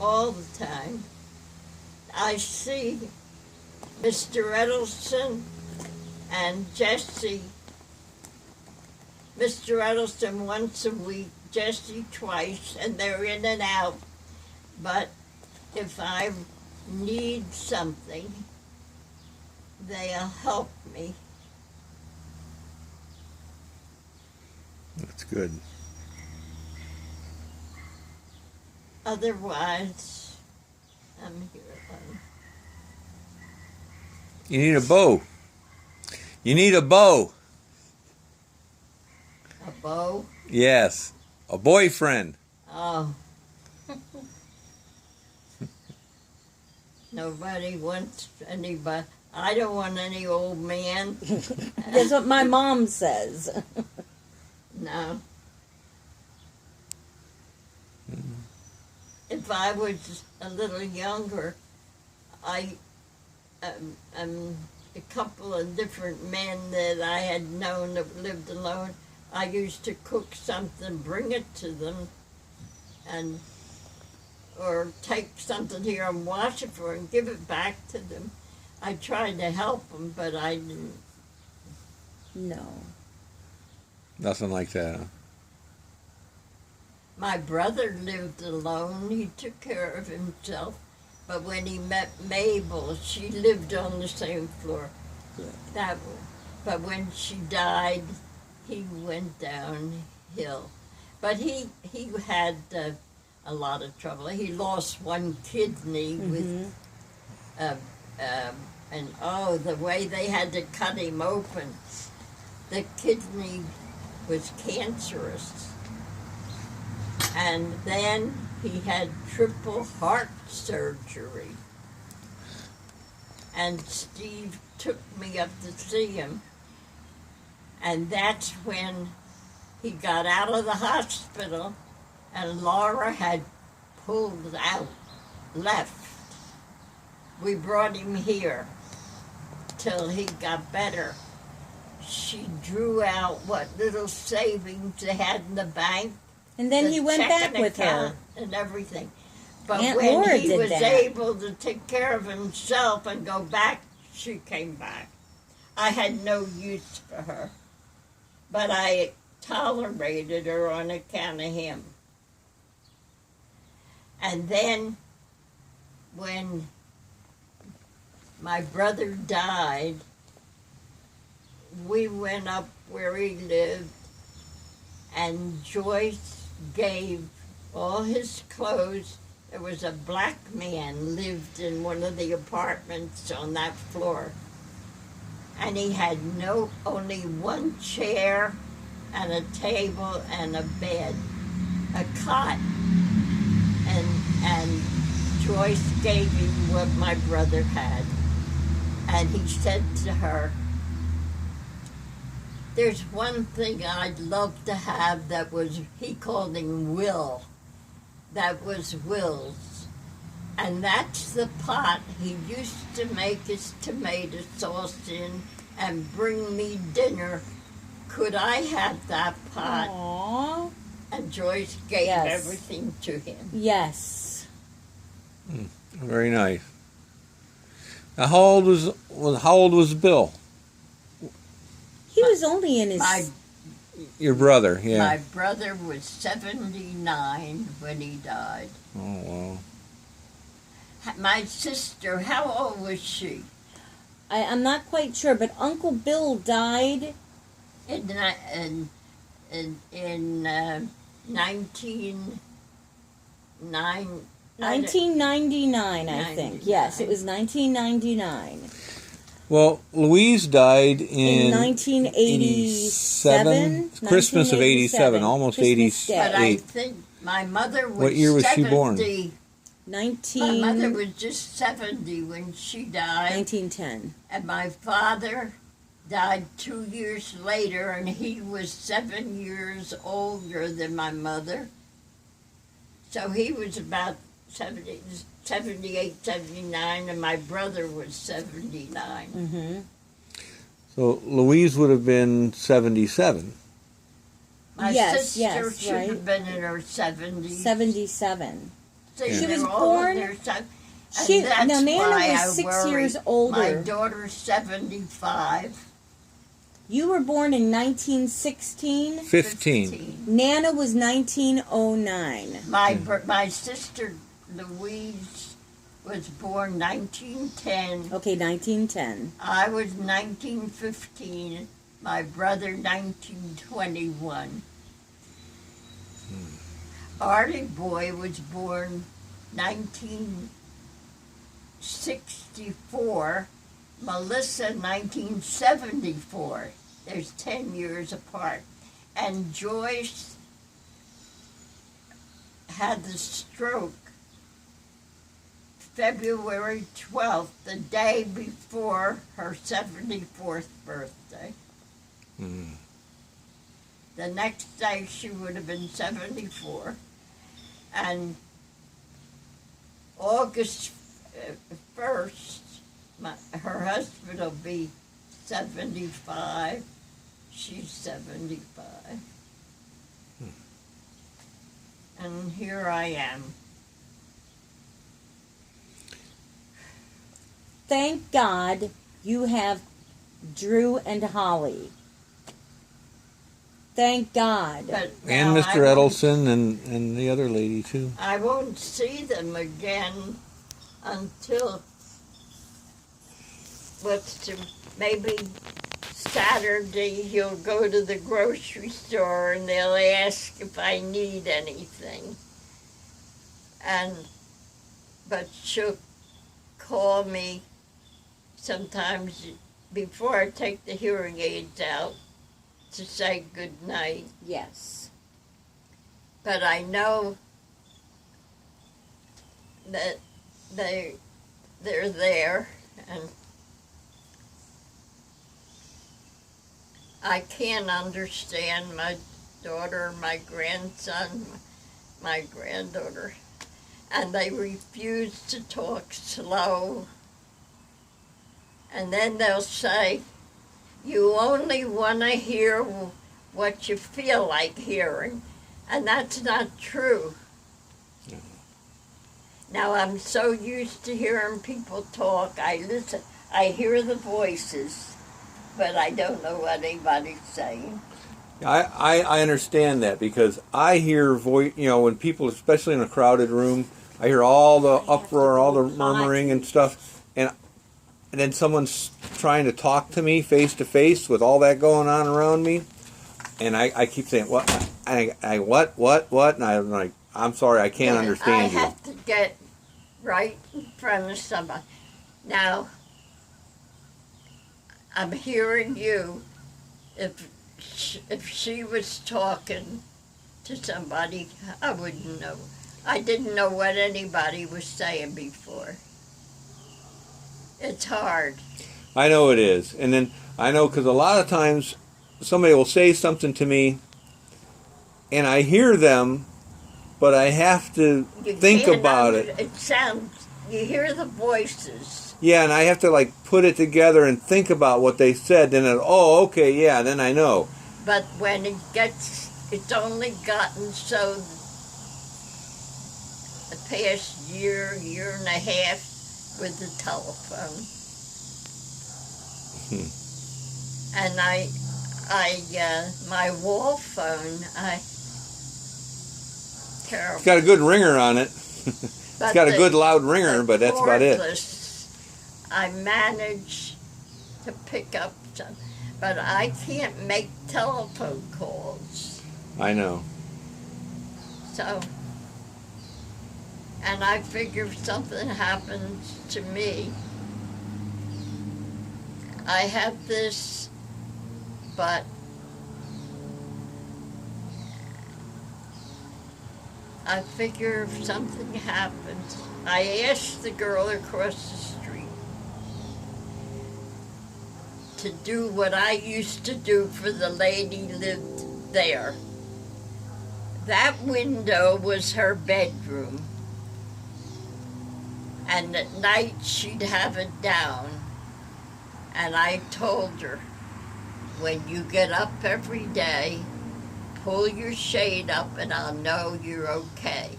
all the time, I see Mr. Edelson and Jesse. Mr. Edelson once a week, Jesse twice, and they're in and out. But if I need something, they'll help me. That's good. Otherwise, I'm here alone. You need a bow. You need a bow. A bow? Yes. A boyfriend. Oh. Nobody wants anybody. I don't want any old man. That's what my mom says. No. If I was a little younger, a couple of different men that I had known that lived alone, I used to cook something, bring it to them, and or take something here and wash it for and give it back to them. I tried to help them, but I didn't. No. Nothing like that. Huh? My brother lived alone. He took care of himself. But when he met Mabel, she lived on the same floor. Yeah. But when she died, he went downhill. But he had a lot of trouble. He lost one kidney with, and the way they had to cut him open, the kidney was cancerous. And then he had triple heart surgery. And Steve took me up to see him. And that's when he got out of the hospital and Laura had pulled out, left. We brought him here till he got better. She drew out what little savings they had in the bank. And then he went back with her. And everything. But Aunt when Laura he did was that. able to take care of himself and go back, she came back. I had no use for her. But I tolerated her on account of him. And then when my brother died, we went up where he lived, and Joyce gave all his clothes. There was a black man lived in one of the apartments on that floor. And he had only one chair and a table and a bed, a cot. And Joyce gave him what my brother had. And he said to her, "There's one thing I'd love to have that was," he called him Will, that was Will's. And that's the pot he used to make his tomato sauce in and bring me dinner. Could I have that pot? Aww. And Joyce gave Yes. everything to him. Yes. Very nice. Now, how old was Bill? He was only in his... Your brother, yeah. My brother was 79 when he died. Oh, wow. My sister, how old was she? I'm not quite sure, but Uncle Bill died... In 1999, I think. Yes, it was 1999. Well, Louise died in 1987. Christmas of 87, almost Christmas 88. Day. But I think my mother was What year was 70. she born? My mother was just 70 when she died. 1910. And my father died 2 years later, and he was 7 years older than my mother. So he was about 78, 79, and my brother was 79. Mm-hmm. So Louise would have been 77. My Yes, sister yes, should right. have been in her 70s. 77. See, She they're was all born- in their son- and She that's now Nana why was I 6 worry. years older. My daughter's 75. You were born in 1916. 15. Nana was 1909. My sister Louise was born 1910. Okay, 1910. I was 1915. My brother 1921. Artie Boy was born 1964. Melissa 1974. There's 10 years apart. And Joyce had the stroke February 12th, the day before her 74th birthday. Mm. The next day she would have been 74. And August 1st, her husband will be 75. She's 75. And here I am. Thank God you have Drew and Holly. Thank God. But And now Mr. Edelson and the other lady, too. I won't see them again until maybe Saturday. He'll go to the grocery store and they'll ask if I need anything. But she'll call me sometimes before I take the hearing aids out to say good night. Yes. But I know that they're there, and I can't understand my daughter, my grandson, my granddaughter, and they refuse to talk slow. And then they'll say, you only want to hear what you feel like hearing. And that's not true. No. Now, I'm so used to hearing people talk. I listen. I hear the voices, but I don't know what anybody's saying. I understand that because I hear when people, especially in a crowded room, I hear all the uproar, all the murmuring and stuff, and then someone's trying to talk to me face to face with all that going on around me, and I keep saying what, what, and I'm like, I'm sorry, I can't understand you. I have to get right in front of somebody. Now, I'm hearing you. If she was talking to somebody, I wouldn't know. I didn't know what anybody was saying before. It's hard. I know it is. And then I know because a lot of times somebody will say something to me and I hear them, but I have to think about it. It sounds, you hear the voices. Yeah, and I have to put it together and think about what they said. Then, okay, yeah, then I know. But when it's only gotten so the past year and a half, with the telephone. And my wall phone, terrible. It's got a good ringer on it. It's got a good loud ringer, but that's about it. I manage to pick up some, but I can't make telephone calls. I know. So, and I figure if something happens to me, I have this, but I figure if something happens, I asked the girl across the street to do what I used to do for the lady lived there. That window was her bedroom. And at night she'd have it down. And I told her, when you get up every day, pull your shade up and I'll know you're okay.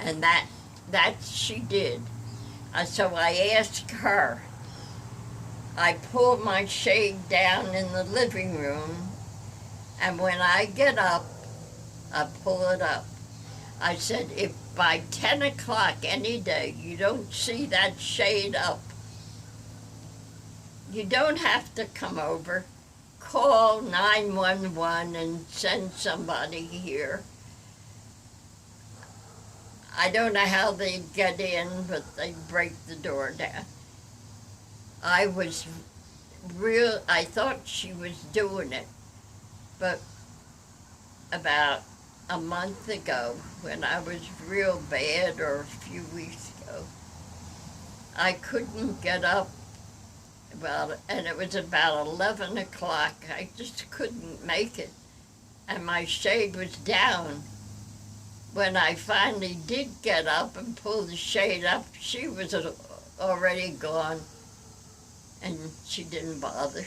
And that she did. So I asked her. I pulled my shade down in the living room, and when I get up, I pull it up. I said, if by 10 o'clock any day you don't see that shade up, you don't have to come over. Call 911 and send somebody here. I don't know how they get in, but they break the door down. I thought she was doing it, but about a month ago, when I was real bad, or a few weeks ago, I couldn't get up and it was about 11 o'clock. I just couldn't make it, and my shade was down. When I finally did get up and pull the shade up, she was already gone, and she didn't bother.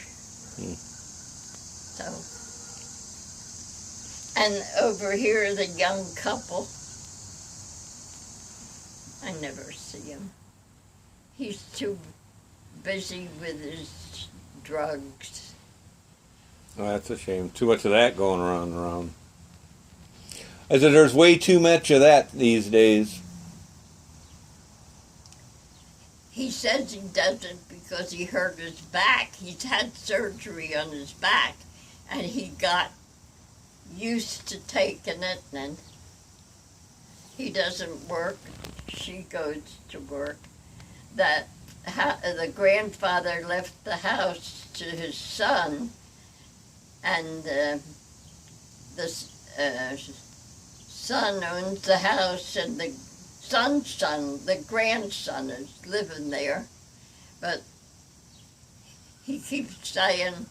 So, and over here, the young couple, I never see him. He's too busy with his drugs. Oh, that's a shame. Too much of that going around. I said there's way too much of that these days. He says he does it because he hurt his back. He's had surgery on his back, and he got used to taking it, and he doesn't work. She goes to work. The grandfather left the house to his son, and the son owns the house, and the son's son, the grandson, is living there. But he keeps saying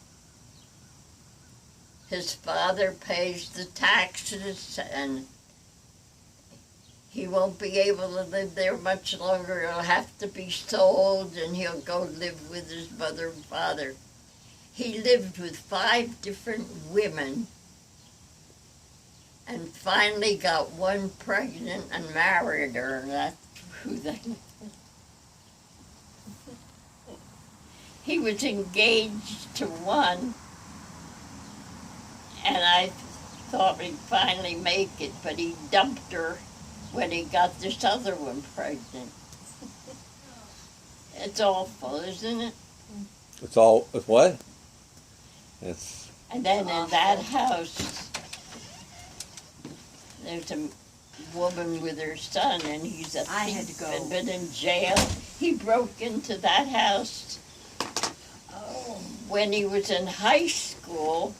his father pays the taxes, and he won't be able to live there much longer. It'll have to be sold, and he'll go live with his mother and father. He lived with 5 different women, and finally got one pregnant and married her, and that's who they... He was engaged to one, and I thought he'd finally make it, but he dumped her when he got this other one pregnant. It's awful, isn't it? It's what? It's... And then in that house, there's a woman with her son, and he's a thief and been in jail. He broke into that house when he was in high school,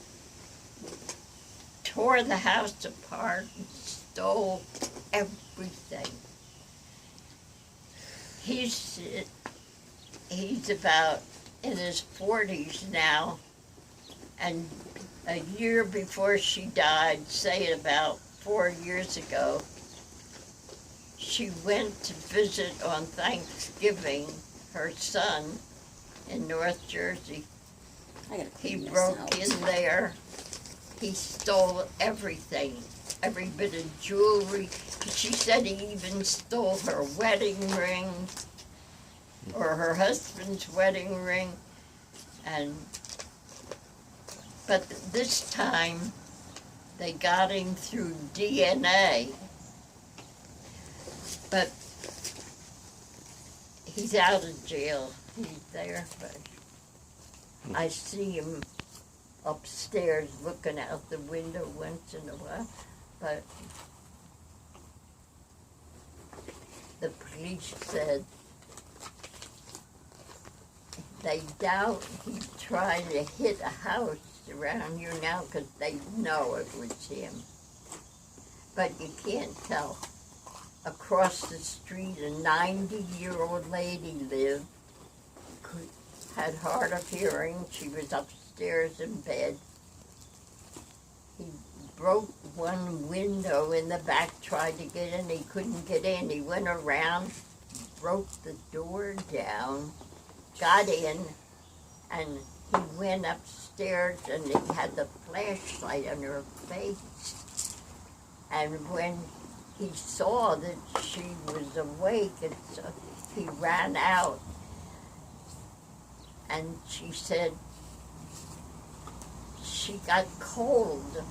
tore the house apart, and stole everything. He's about in his 40s now, and a year before she died, say about 4 years ago, she went to visit on Thanksgiving her son in North Jersey. He broke in there. He stole everything, every bit of jewelry. She said he even stole her wedding ring, or her husband's wedding ring. But this time, they got him through DNA. But he's out of jail. He's there, but I see him upstairs looking out the window once in a while. But the police said they doubt he's trying to hit a house around here now because they know it was him. But you can't tell. Across the street, a 90-year-old lady lived, had hard of hearing. She was upstairs in bed. He broke one window in the back, tried to get in. He couldn't get in. He went around, broke the door down, got in, and he went upstairs, and he had the flashlight on her face. And when he saw that she was awake, and so he ran out. And she said she got cold.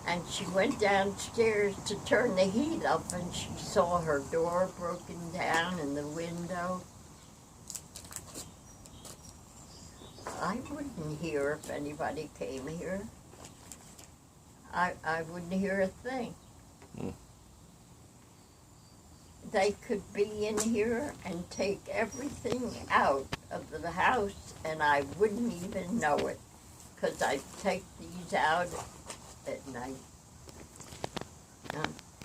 And she went downstairs to turn the heat up, and she saw her door broken down in the window. I wouldn't hear if anybody came here. I wouldn't hear a thing. Mm. They could be in here and take everything out of the house, and I wouldn't even know it, because I'd take these out at night.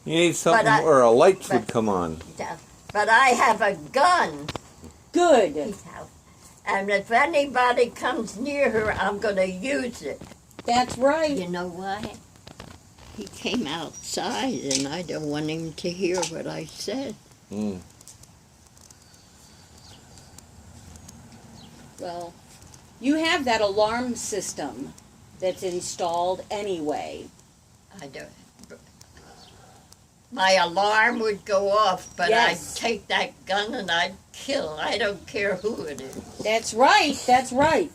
You need something But where a light would come on. But I have a gun. Good. And if anybody comes near her, I'm going to use it. That's right. You know why? He came outside, and I don't want him to hear what I said. Mm. Well, you have that alarm system that's installed anyway. I don't. My alarm would go off, but Yes. I'd take that gun and I'd kill. I don't care who it is. That's right. That's right.